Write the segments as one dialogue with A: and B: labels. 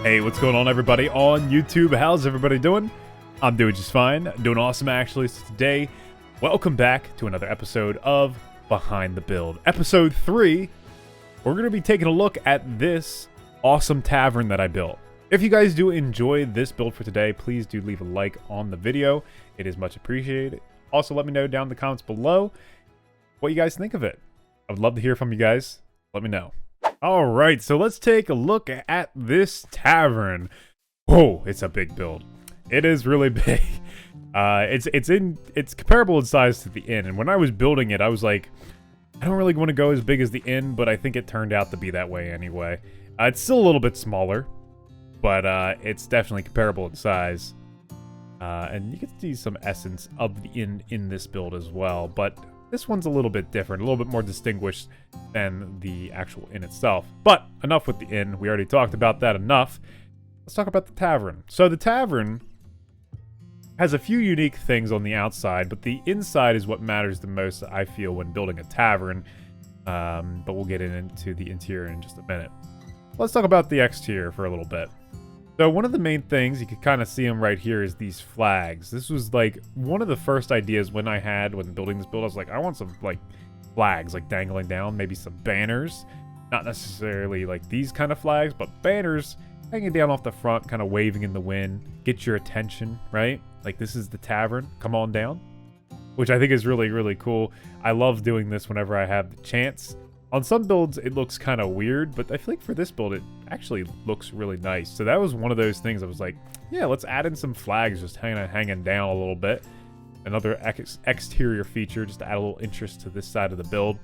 A: Hey, what's going on, everybody on YouTube? How's everybody doing? I'm doing just fine. Doing awesome, actually. So today, welcome back to another episode of Behind the Build. Episode 3, we're going to be taking a look at this awesome tavern that I built. If you guys do enjoy this build for today, please do leave a like on the video. It is much appreciated. Also, let me know down in the comments below what you guys think of it. I would love to hear from you guys. Let me know. Alright, so let's take a look at this tavern. Oh, it's a big build. It is really big. It's comparable in size to the inn, and when I was building it, I was like, I don't really want to go as big as the inn, but I think it turned out to be that way anyway. It's still a little bit smaller, but it's definitely comparable in size. And you can see some essence of the inn in this build as well, but this one's a little bit different, a little bit more distinguished than the actual inn itself. But enough with the inn. We already talked about that enough. Let's talk about the tavern. So the tavern has a few unique things on the outside, but the inside is what matters the most, I feel, when building a tavern. But we'll get into the interior in just a minute. Let's talk about the exterior for a little bit. So one of the main things, you can kind of see them right here, is these flags. This was like one of the first ideas when building this build. I was like, I want some like flags like dangling down, maybe some banners. Not necessarily like these kind of flags, but banners hanging down off the front, kind of waving in the wind. Get your attention, right? Like, this is the tavern, come on down. Which I think is really, really cool. I love doing this whenever I have the chance. On some builds, it looks kind of weird, but I feel like for this build, it actually looks really nice. So that was one of those things I was like, yeah, let's add in some flags just hanging down a little bit. Another exterior feature just to add a little interest to this side of the build.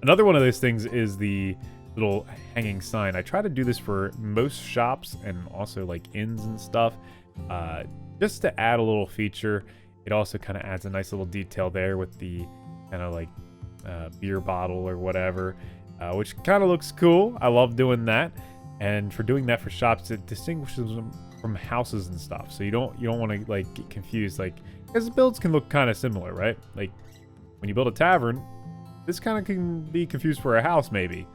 A: Another one of those things is the little hanging sign. I try to do this for most shops and also like inns and stuff, just to add a little feature. It also kind of adds a nice little detail there with the kind of like beer bottle or whatever, which kind of looks cool. I love doing that, and for doing that for shops, it distinguishes them from houses and stuff. So you don't want to like get confused, like, because builds can look kind of similar, right? Like when you build a tavern, this kind of can be confused for a house maybe,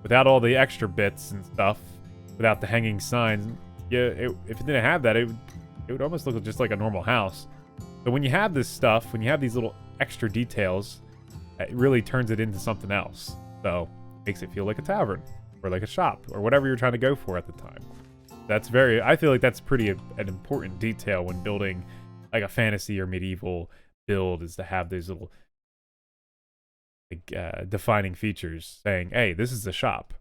A: without all the extra bits and stuff, without the hanging signs. Yeah, if it didn't have that, it would almost look just like a normal house. But when you have this stuff, when you have these little extra details, it really turns it into something else. So makes it feel like a tavern or like a shop or whatever you're trying to go for at the time. I feel like that's an important detail when building like a fantasy or medieval build, is to have those little like, defining features saying, hey, this is a shop,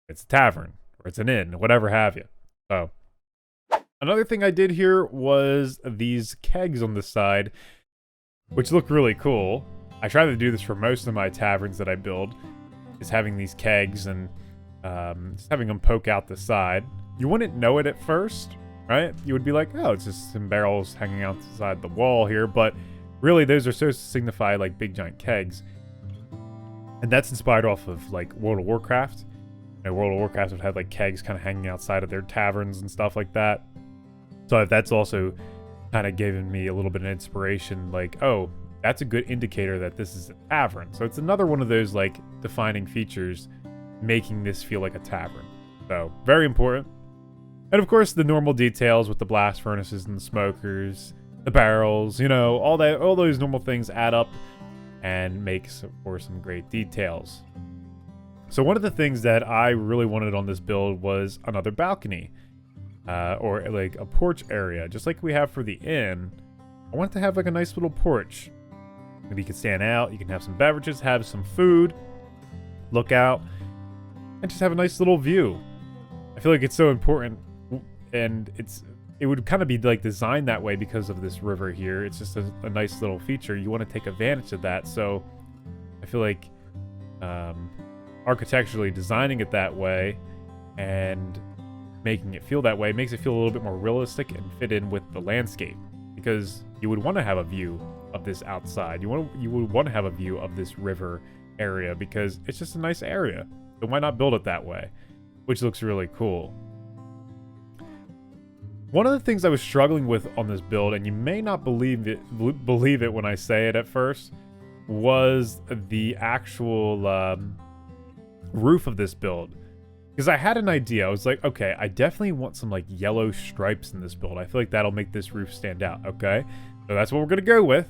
A: it's a tavern, or it's an inn, whatever have you. So another thing I did here was these kegs on the side, which look really cool. I try to do this for most of my taverns that I build, is having these kegs and just having them poke out the side. You wouldn't know it at first, right? You would be like, oh, it's just some barrels hanging outside the wall here, but really those are supposed to signify like big giant kegs. And that's inspired off of like World of Warcraft. World of Warcraft would have like kegs kind of hanging outside of their taverns and stuff like that. So that's also kind of given me a little bit of inspiration, like, oh, that's a good indicator that this is a tavern. So it's another one of those like defining features, making this feel like a tavern. So very important. And of course the normal details with the blast furnaces and the smokers, the barrels, you know, all those normal things add up and makes for some great details. So one of the things that I really wanted on this build was another balcony, or like a porch area, just like we have for the inn. I wanted to have like a nice little porch. Maybe you can stand out, you can have some beverages, have some food, look out, and just have a nice little view. I feel like it's so important, and it would kind of be like designed that way because of this river here. It's just a nice little feature. You want to take advantage of that, so I feel like architecturally designing it that way and making it feel that way makes it feel a little bit more realistic and fit in with the landscape, because you would want to have a view of this outside. You would want to have a view of this river area because it's just a nice area. So why not build it that way? Which looks really cool. One of the things I was struggling with on this build, and you may not believe it when I say it at first, was the actual roof of this build. Because I had an idea. I was like, okay, I definitely want some like yellow stripes in this build. I feel like that'll make this roof stand out. Okay, so that's what we're gonna go with.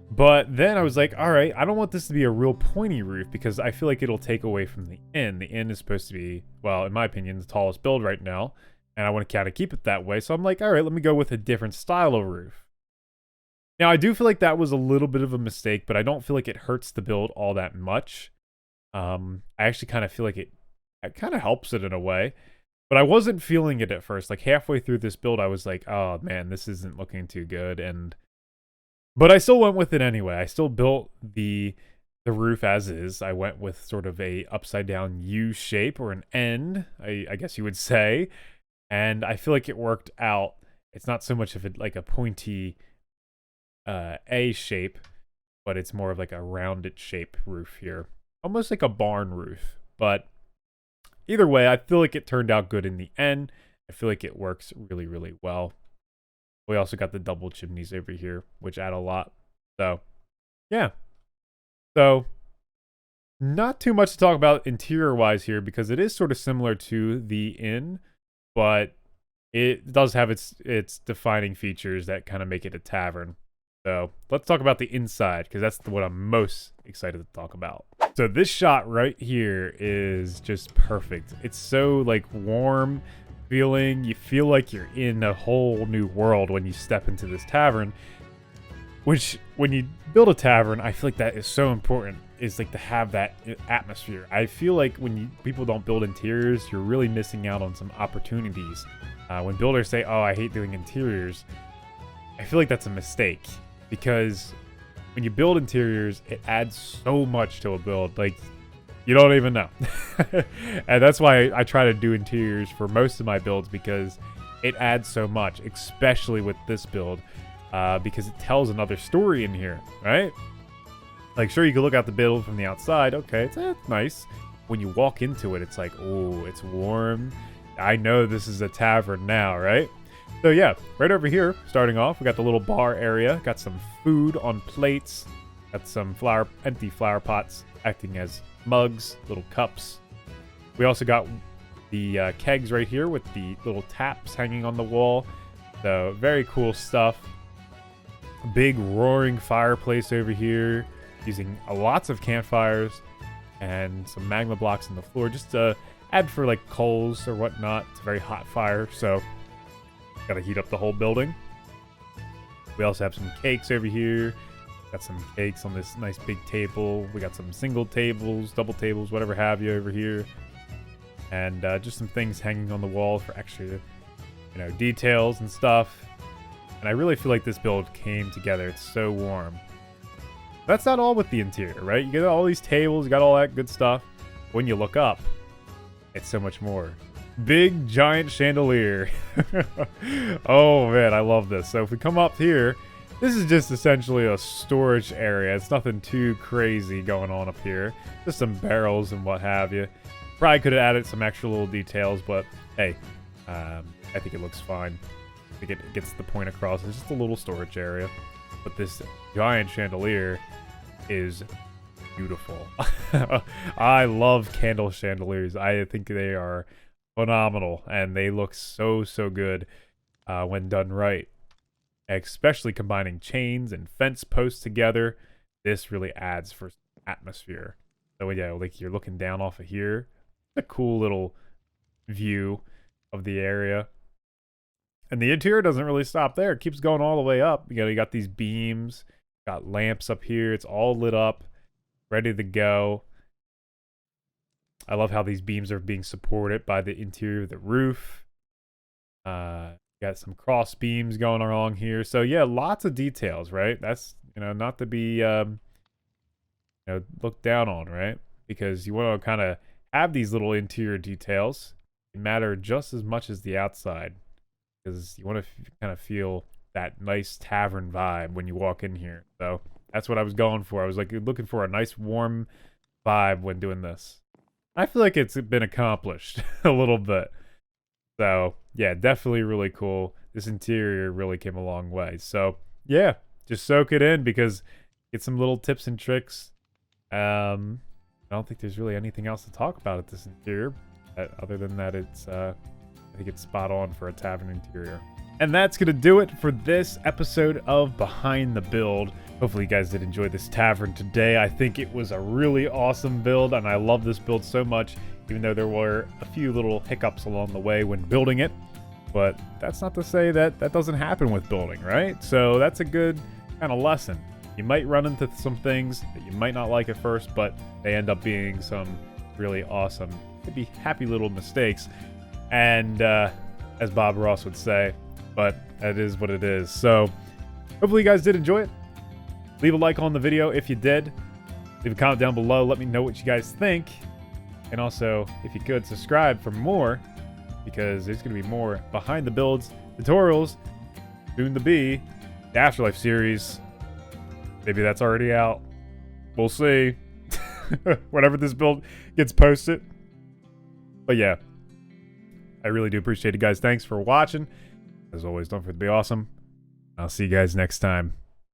A: But then I was like, all right, I don't want this to be a real pointy roof because I feel like it'll take away from the inn. The inn is supposed to be, well, in my opinion, the tallest build right now. And I want to kind of keep it that way. So I'm like, all right, let me go with a different style of roof. Now, I do feel like that was a little bit of a mistake, but I don't feel like it hurts the build all that much. I actually kind of feel like it kind of helps it in a way. But I wasn't feeling it at first. Like halfway through this build, I was like, oh man, this isn't looking too good. But I still went with it anyway. I still built the roof as is. I went with sort of a upside down U shape or an N, I guess you would say. And I feel like it worked out. It's not so much of like a pointy A shape, but it's more of like a rounded shape roof here. Almost like a barn roof. But either way, I feel like it turned out good in the end. I feel like it works really, really well. We also got the double chimneys over here, which add a lot. So, yeah. So, not too much to talk about interior-wise here because it is sort of similar to the inn, but it does have its defining features that kind of make it a tavern. So, let's talk about the inside because that's what I'm most excited to talk about. So, this shot right here is just perfect. It's so, like, warm feeling. You feel like you're in a whole new world when you step into this tavern, which when you build a tavern, I feel like that is so important, is like to have that atmosphere. I feel like when people don't build interiors, you're really missing out on some opportunities. When builders say, oh, I hate doing interiors, I feel like that's a mistake because when you build interiors, it adds so much to a build. Like, you don't even know. And that's why I try to do interiors for most of my builds because it adds so much, especially with this build, because it tells another story in here, right? Like, sure, you can look at the build from the outside. Okay, it's nice. When you walk into it, it's like, oh, it's warm. I know this is a tavern now, right? So yeah, right over here, starting off, we got the little bar area. Got some food on plates. Got some empty flower pots acting as mugs, little cups. We also got the kegs right here with the little taps hanging on the wall. So very cool stuff. Big roaring fireplace over here using lots of campfires and some magma blocks on the floor just to add for like coals or whatnot. It's a very hot fire, so gotta heat up the whole building. We also have some cakes over here. Got some cakes on this nice big table. We got some single tables, double tables, whatever have you over here. And just some things hanging on the wall for extra, details and stuff. And I really feel like this build came together. It's so warm. That's not all with the interior, right? You get all these tables, you got all that good stuff. When you look up, it's so much more. Big, giant chandelier. Oh, man, I love this. So if we come up here, this is just essentially a storage area. It's nothing too crazy going on up here. Just some barrels and what have you. Probably could have added some extra little details, but hey, I think it looks fine. I think it gets the point across. It's just a little storage area. But this giant chandelier is beautiful. I love candle chandeliers. I think they are phenomenal, and they look so, so good when done right. Especially combining chains and fence posts together, this really adds for atmosphere. So yeah, like you're looking down off of here, a cool little view of the area. And the interior doesn't really stop there. It keeps going all the way up. You got these beams, got lamps up here. It's all lit up, ready to go. I love how these beams are being supported by the interior of the roof. Got some cross beams going along here. So yeah, lots of details, right? That's, not to be, looked down on, right? Because you want to kind of have these little interior details. They matter just as much as the outside. Because you want to kind of feel that nice tavern vibe when you walk in here. So that's what I was going for. I was like looking for a nice warm vibe when doing this. I feel like it's been accomplished a little bit. So, yeah, definitely really cool. This interior really came a long way. So, yeah, just soak it in because get some little tips and tricks. I don't think there's really anything else to talk about at this interior. Other than that, I think it's spot on for a tavern interior. And that's going to do it for this episode of Behind the Build. Hopefully you guys did enjoy this tavern today. I think it was a really awesome build, and I love this build so much, even though there were a few little hiccups along the way when building it. But that's not to say that that doesn't happen with building, right? So that's a good kind of lesson. You might run into some things that you might not like at first, but they end up being some really awesome, could be happy little mistakes. And as Bob Ross would say, but that is what it is. So hopefully you guys did enjoy it. Leave a like on the video if you did. Leave a comment down below. Let me know what you guys think. And also, if you could, subscribe for more, because there's going to be more Behind the Builds tutorials, soon to be the Afterlife series. Maybe that's already out. We'll see. Whenever this build gets posted. But yeah, I really do appreciate it, guys. Thanks for watching. As always, don't forget to be awesome. I'll see you guys next time.